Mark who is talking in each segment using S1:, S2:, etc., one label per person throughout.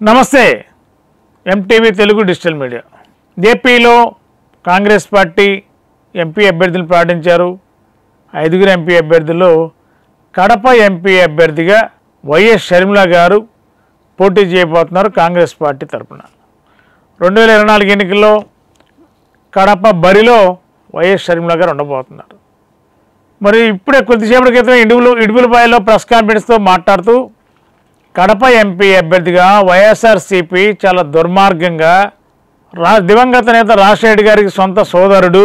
S1: నమస్తే MTV Telugu digital media. ఏపీలో Congress party MP అభ్యర్థులను ప్రకటించారు. 5 ఎంపీ అభ్యర్థుల్లో కడప ఎంపీ అభ్యర్థిగా వైఎస్ షర్మిల గారు పోటీ చేయబోతున్నారు కాంగ్రెస్ పార్టీ తరఫున. 2024 ఎన్నికల్లో కడప బరిలో వైఎస్ షర్మిల గారు ఉండబోతున్నారు. మరి ఇప్పుడే కొద్దిసేపటి క్రితం ఇడుపులపాయలో ప్రెస్ కాన్ఫరెన్స్తో మాట్లాడుతూ కడప ఎంపీ అభ్యర్థిగా వైఎస్ఆర్సీపీ చాలా దుర్మార్గంగా దివంగత నేత రాజశేఖర్ గారికి సొంత సోదరుడు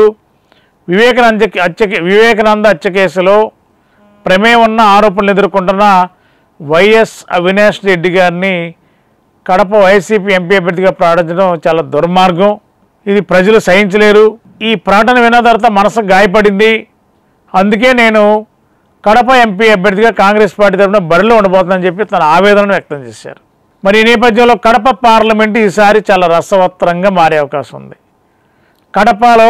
S1: వివేకానంద హత్య కేసులో ప్రమేయం ఉన్న ఆరోపణలు ఎదుర్కొంటున్న వైఎస్ అవినాష్ రెడ్డి గారిని కడప వైసీపీ ఎంపీ అభ్యర్థిగా ప్రకటించడం చాలా దుర్మార్గం. ఇది ప్రజలు సహించలేరు. ఈ ప్రకటన విన్న తర్వాత మనసు గాయపడింది. అందుకే నేను కడప ఎంపీ అభ్యర్థిగా కాంగ్రెస్ పార్టీ తరఫున బరిలో ఉండబోతుందని చెప్పి తన ఆవేదనను వ్యక్తం చేశారు. మరి ఈ నేపథ్యంలో కడప పార్లమెంటు ఈసారి చాలా రసవత్రంగా మారే అవకాశం ఉంది. కడపలో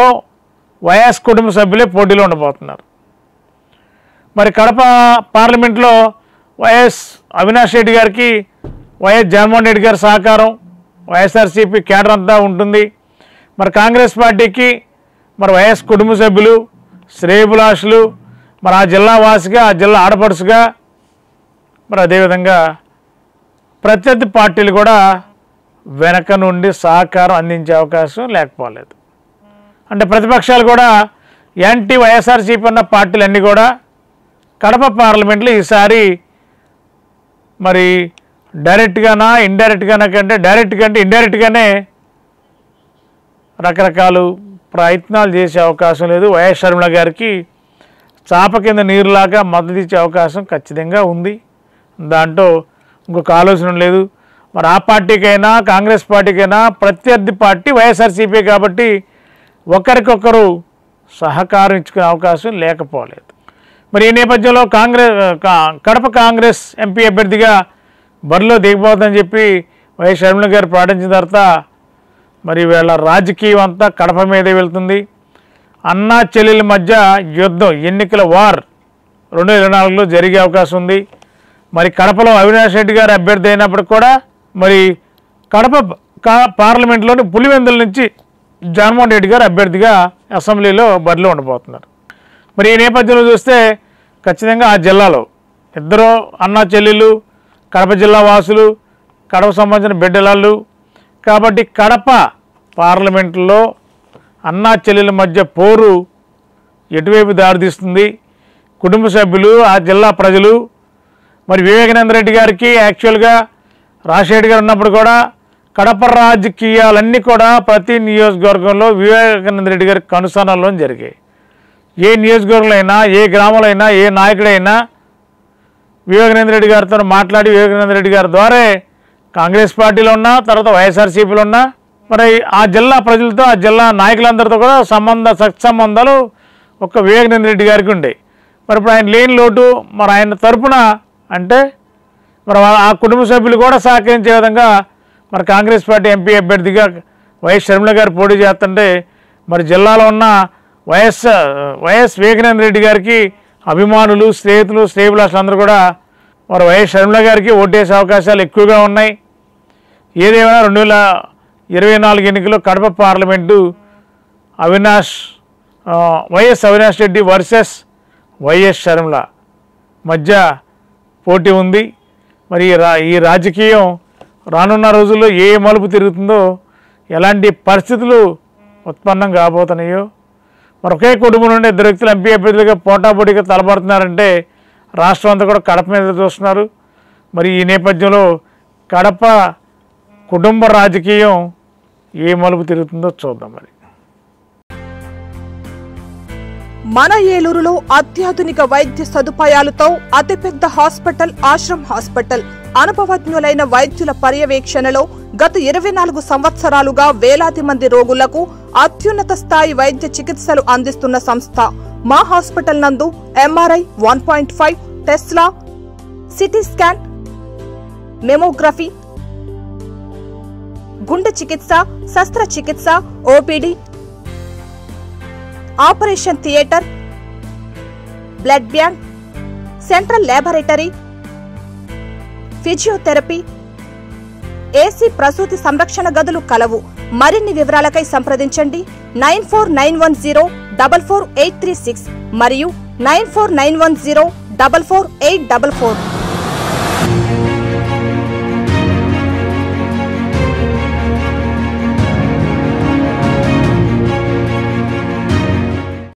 S1: వైఎస్ కుటుంబ సభ్యులే పోటీలో ఉండబోతున్నారు. మరి కడప పార్లమెంట్లో వైఎస్ అవినాష్ రెడ్డి గారికి వైఎస్ జగన్మోహన్ రెడ్డి గారి సహకారం, వైఎస్ఆర్సీపీ కేడర్ అంతా ఉంటుంది. మరి కాంగ్రెస్ పార్టీకి మరి వైఎస్ కుటుంబ సభ్యులు, శ్రేయభిలాషులు, మరి ఆ జిల్లా వాసిగా, ఆ జిల్లా ఆడపడుచుగా, మరి అదేవిధంగా ప్రత్యర్థి పార్టీలు కూడా వెనక నుండి సహకారం అందించే అవకాశం లేకపోలేదు. అంటే ప్రతిపక్షాలు కూడా యాంటీ వైఎస్ఆర్సీపీ ఉన్న పార్టీలన్నీ కూడా కడప పార్లమెంట్లో ఈసారి మరి డైరెక్ట్గానా ఇండైరెక్ట్గానా కంటే ఇండైరెక్ట్గానే రకరకాల ప్రయత్నాలు చేసే అవకాశం లేదు. వైఎస్ షర్మిల గారికి చాప కింద నీరులాగా మద్దతు ఇచ్చే అవకాశం ఖచ్చితంగా ఉంది. దాంట్లో ఇంకొక ఆలోచన లేదు. మరి ఆ పార్టీకైనా కాంగ్రెస్ పార్టీకైనా ప్రత్యర్థి పార్టీ వైఎస్ఆర్సీపీ కాబట్టి ఒకరికొకరు సహకారం ఇచ్చుకునే అవకాశం లేకపోలేదు. మరి ఈ నేపథ్యంలో కడప కాంగ్రెస్ ఎంపీ అభ్యర్థిగా బరిలో దిగబోతుందని చెప్పి వైఎస్ షర్మిల గారు ప్రకటించిన తర్వాత మరి వీళ్ళ రాజకీయం అంతా కడప మీదే వెళ్తుంది. అన్నా చెల్లెల మధ్య యుద్ధం, ఎన్నికల వార్ 2024లో జరిగే అవకాశం ఉంది. మరి కడపలో అవినాష్ రెడ్డి గారు అభ్యర్థి అయినప్పుడు కూడా మరి కడప పార్లమెంట్లోని పులివెందుల నుంచి జగన్మోహన్ రెడ్డి గారు అభ్యర్థిగా అసెంబ్లీలో బరిలో ఉండబోతున్నారు. మరి ఈ నేపథ్యంలో చూస్తే ఖచ్చితంగా ఆ జిల్లాలో ఇద్దరు అన్నా చెల్లెళ్ళు, కడప జిల్లా వాసులు, కడప సంబంధించిన బిడ్డలాళ్ళు కాబట్టి కడప పార్లమెంట్లో అన్నా చెల్లెల మధ్య పోరు ఎటువైపు దారితీస్తుంది, కుటుంబ సభ్యులు, ఆ జిల్లా ప్రజలు. మరి వివేకానంద రెడ్డి గారికి యాక్చువల్గా రాజశేఖర్ గారు ఉన్నప్పుడు కూడా కడప రాజకీయాలన్నీ కూడా ప్రతి నియోజకవర్గంలో వివేకానంద రెడ్డి గారి కనుసన్నల్లో జరిగాయి. ఏ నియోజకవర్గంలో అయినా, ఏ గ్రామంలో అయినా, ఏ నాయకుడైనా వివేకానంద రెడ్డి గారితో మాట్లాడి వివేకానంద రెడ్డి గారి ద్వారా కాంగ్రెస్ పార్టీలో ఉన్నా, తర్వాత వైఎస్ఆర్సీపీలో ఉన్నా మరి ఆ జిల్లా ప్రజలతో, ఆ జిల్లా నాయకులందరితో కూడా సత్సంబంధాలు ఒక్క వివేకానంద రెడ్డి గారికి ఉండేవి. మరి ఇప్పుడు ఆయన లేని లోటు మరి ఆయన తరపున అంటే మరి ఆ కుటుంబ సభ్యులు కూడా సహకరించే విధంగా మరి కాంగ్రెస్ పార్టీ ఎంపీ అభ్యర్థిగా వైఎస్ షర్మిల గారు పోటీ చేస్తుంటే మరి జిల్లాలో ఉన్న వైఎస్ వివేకానంద రెడ్డి గారికి అభిమానులు, స్నేహితులు, శ్రేయభిలాషులు అందరూ కూడా మరి వైఎస్ షర్మిల గారికి ఓటేసే అవకాశాలు ఎక్కువగా ఉన్నాయి. ఏదేమైనా 2024 ఎన్నికల్లో Kadapa parliament YS Avinash Reddy versus YS Sharmila మధ్య పోటీ ఉంది. మరి ఈ రాజకీయం రానున్న రోజుల్లో ఏ మలుపు తిరుగుతుందో, ఎలాంటి పరిస్థితులు ఉత్పన్నం కాబోతున్నాయో, మరి ఒకే కుటుంబం నుండి 2 వ్యక్తులు ఎంపీ అభ్యర్థులుగా పోటాపోటీగా తలపడుతున్నారంటే రాష్ట్రం అంతా కూడా కడప మీద చూస్తున్నారు. మరి ఈ నేపథ్యంలో కడప కుటుంబ రాజకీయం ఏ మలుపు తిరుగుతుందో చూద్దాం. మరి
S2: మన ఏలూరులో అత్యాధునిక వైద్య సదుపాయాలతో అతిపెద్ద హాస్పిటల్ ఆశ్రమ్ హాస్పిటల్. అనుభవజ్ఞులైన వైద్యుల పర్యవేక్షణలో గత 24 సంవత్సరాలుగా వేలాది మంది రోగులకు అత్యున్నత స్థాయి వైద్య చికిత్సలు అందిస్తున్న సంస్థ. మా హాస్పిటల్ నందు MRI, 1.5 Tesla, CT scan, mammography, గుండె చికిత్స, శస్త్రచికిత్స, OPD, operation theatre, blood bank, central laboratory, physiotherapy, AC ప్రసూతి సంరక్షణ గదులు కలవు. మరిన్ని వివరాలకై సంప్రదించండి 9491044836 మరియు 9491044844.